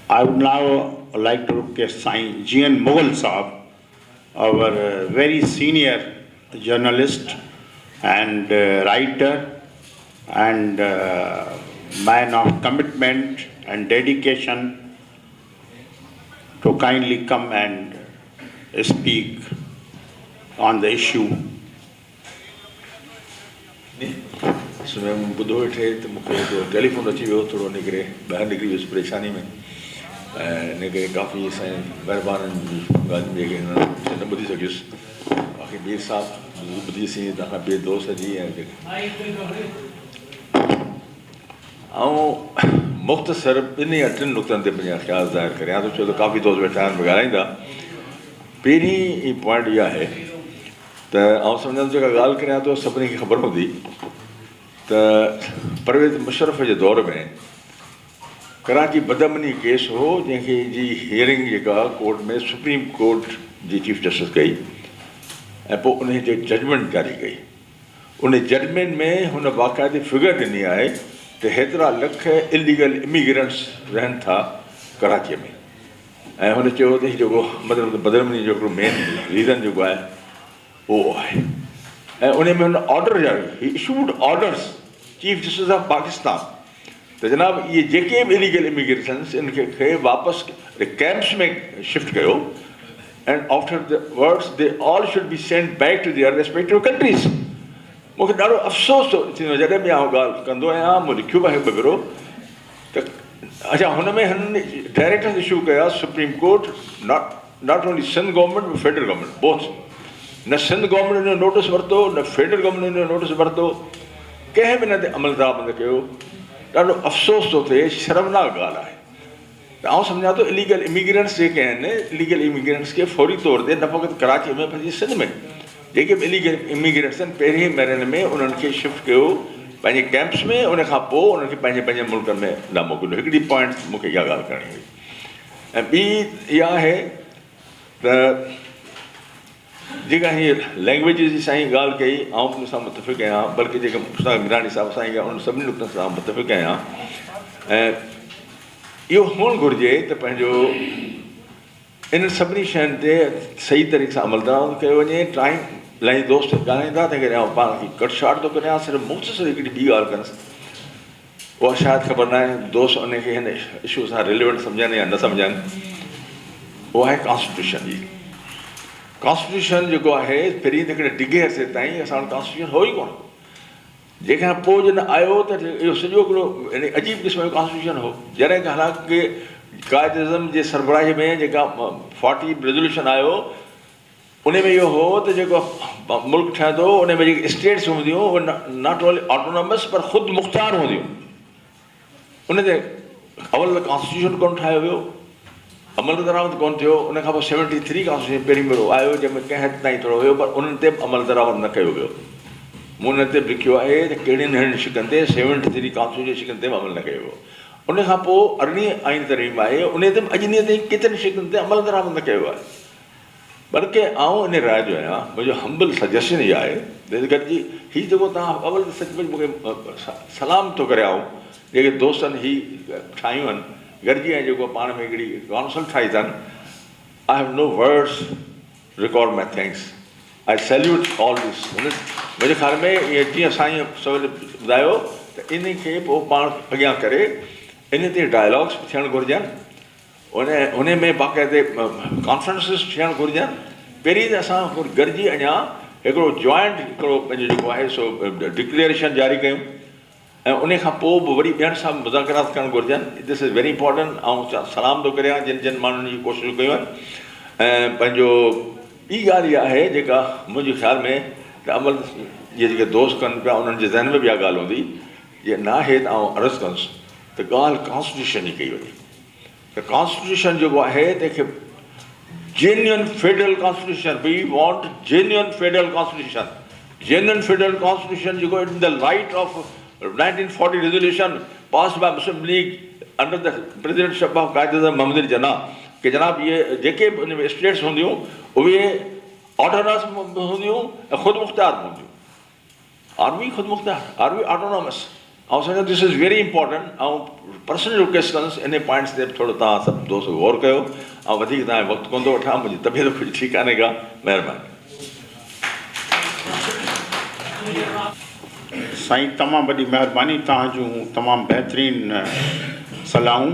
I would now like to request G.N. Mughal Saab, our very senior journalist and writer and man of commitment and dedication, to kindly come and speak on the issue. मैं ॿुधो वेठे त मूंखे telephone अची वियो थोरो इन करे ॿाहिरि निकिरी वियुसि परेशानी में ऐं इन करे काफ़ी असांजे महिरबाननि जी ॻाल्हियुनि जेके न ॿुधी सघियुसि बाक़ी ॿिए साहब ॿुधीसीं तव्हांखां ॿिए दोस्त जी ऐं मुख़्तसर ॿिन्ही या टिनि नुक़्तनि ते पंहिंजा ख़्याल ज़ाहिर करियां थो छो त काफ़ी दोस्त वेठा आहिनि ॻाल्हाईंदा पहिरीं पॉइंट इहा आहे त सम्झां थो जेका ॻाल्हि करियां थो सभिनी खे ख़बर हूंदी त परवेज़ मुशर्रफ जे दौर में कराची बदअमनी केस हो जंहिंखे जी हियरिंग जेका कोर्ट में सुप्रीम कोर्ट जी चीफ जस्टिस कई ऐं पोइ उन ते जजमेंट जारी कई। उन जजमेंट में हुन बाक़ाइदे फिगर ॾिनी आहे त हेतिरा लख इलीगल इमिग्रेंट्स रहनि था कराचीअ में ऐं हुन चयो त जेको मतिलबु बदअमनी जो हिकिड़ो मेन रीज़न जेको आहे उहो आहे ऐं उन में हुन ऑर्डर जारी he issued orders chief justice of Pakistan त जनाब इहे जेके बि इलीगल इमिग्रेशन्स इनखे वापसि कैंप्स में शिफ्ट कयो and after the words they all should be send back to their respective countries. मूंखे ॾाढो अफ़सोस थो थींदो जॾहिं बि आउं ॻाल्हि कंदो आहियां मूं लिखियो आहे हिकु भेरो त अच्छा हुन में हिननि डायरेक्टर्स इशू कया supreme court not only Sindh government but federal government both न सिंध गवर्नमेंट जो नोटिस वरितो न फेडरल गवर्नमेंट जो नोटिस वरितो कंहिं बि हिन ते अमल दरामद कयो। ॾाढो अफ़सोस थो थिए शर्मनाक ॻाल्हि आहे त आउं सम्झां थो इलीगल इमिग्रेंट्स जेके आहिनि इलीगल इमिग्रेंट्स खे फौरी तौर ते न फ़क़ति कराची में बल्कि सिंध में जेके बि इलीगल इमिग्रेंट्स आहिनि पहिरीं महीननि में उन्हनि खे शिफ्ट कयो पंहिंजे कैंप्स में उन खां पोइ उन्हनि खे पंहिंजे पंहिंजे मुल्कनि में न मोकिलियो। हिकिड़ी पॉइंट मूंखे इहा ॻाल्हि करणी हुई ऐं ॿी इहा आहे त जेका हीअ लैंग्वेजिस जी साईं ॻाल्हि कई आउं उन सां मुतफ़िक़ आहियां बल्कि जेके मीरानी साहिब साईं कया उन सभिनी नुक़्तनि सां मुतफ़िक़ आहियां ऐं इहो हुअणु घुरिजे त पंहिंजो इन सभिनी शयुनि ते सही तरीक़े सां अमल दरामद कयो वञे। टाइम इलाही दोस्त ॻाल्हाईंदा तंहिं करे आउं पाण खे कट शॉट थो करियां सिर्फ़ु मुख़्तसर हिकिड़ी ॿी ॻाल्हि कंदुसि उहा शायदि ख़बर न आहे दोस्त उनखे हिन इशू सां रिलेवेंट सम्झनि या न सम्झनि उहा आहे कॉन्स्टिट्यूशन जी। कॉन्स्टिट्यूशन जेको आहे पहिरीं त हिकिड़े डिघे अरसे ताईं असां वटि कॉन्स्टिट्यूशन हो ई कोन जंहिंखां पोइ जॾहिं आयो त इहो सॼो हिकिड़ो अजीब क़िस्म जो कॉन्स्टिट्यूशन हो जॾहिं हालांकि कायद अज़म जे सरबराही में जेका 40 रेज़ोल्यूशन आयो उन में इहो हो त जेको मुल्क ठहंदो उन में जेके स्टेट्स हूंदियूं उहे नॉट ओनली ऑटोनॉमस पर ख़ुदि मुख़्तियार हूंदियूं। उन ते अवल कॉन्स्टिट्यूशन कोन ठाहियो वियो अमल दरामद कोन थियो। उन खां पोइ 73 कॉन्स्टिट्यूशन पहिरीं भेरो आयो जंहिंमें कंहिं हद ताईं थोरो हुयो पर उन्हनि ते बि अमल दरामद न कयो वियो। मूं उन ते लिखियो आहे त कहिड़ियुनि हिन शिकनि ते 73 कॉन्स्टिट्यूशन जी शिकनि ते बि अमल न कयो वियो। उन खां पोइ 18 आइन तरीम आहे उन ते बि अॼु ॾींहं ताईं केतिरनि शिकनि ते अमल दरामद न कयो आहे। बल्कि आउं इन राय जो आहियां मुंहिंजो हम्बल सजेशन इहा आहे गॾिजी हीअ जेको तव्हां अवल सचमुच मूंखे सलाम थो करे आऊं जेके दोस्तनि हीअ ठाहियूं आहिनि गॾिजी ऐं जेको पाण में हिकिड़ी कौंसल ठाही अथनि I have no words record my thanks I salute all this. मुंहिंजे ख़्याल में इहे जीअं साईं सवेल ॿुधायो त इन खे पोइ पाण अॻियां करे इन ते डायलॉग्स थियणु घुरिजनि उन में बाक़ाइदे कॉन्फ्रेंसिस थियणु घुरिजनि। पहिरीं त असां गॾिजी अञा हिकिड़ो जॉइंट हिकिड़ो पंहिंजो जेको आहे सो डिक्लेरेशन जारी कयूं ऐं उन खां पोइ बि वरी ॿियनि सां मुज़ाकरात करणु घुरिजनि। This is very important. ऐं सलाम थो करियां जिन माण्हुनि जी कोशिशि कयूं आहिनि ऐं पंहिंजो ॿी ॻाल्हि इहा आहे जेका मुंहिंजे ख़्याल में त अमल इहे जेके दोस्त कनि पिया उन्हनि जे ज़हन में बि इहा ॻाल्हि हूंदी जे न आहे त आउं अर्ज़ु कंदुसि त ॻाल्हि कॉन्स्टिट्यूशन जी कई वञे त कॉन्स्टिट्यूशन जेको आहे तंहिंखे genuine federal constitution we want genuine federal constitution जेको in the light of 1940 resolution passed by Muslim League under the presidentship of कायद अज़म मोहम्मद जना कि जनाब ये जेके स्टेट्स हूंदियूं उहे ऑटोनॉमस हूंदियूं ऐं ख़ुदि मुख़्तियार हूंदियूं। आर वी ख़ुदि मुख़्तियार आर वी ऑटोनॉमस ऐं सम्झो दिस इज़ वेरी इम्पोर्टेंट ऐं पर्सनल रिक्वेस्ट कंदुसि इन पॉइंट्स ते थोरो तव्हां सभु दोस्त गौर कयो ऐं वधीक तव्हांजो वक़्तु कोन थो वठां, मुंहिंजी तबियत कुझु ठीकु कान्हे का, महिरबानी। साईं तमामु वॾी महिरबानी, तव्हां जूं तमामु बहितरीनु सलाहूं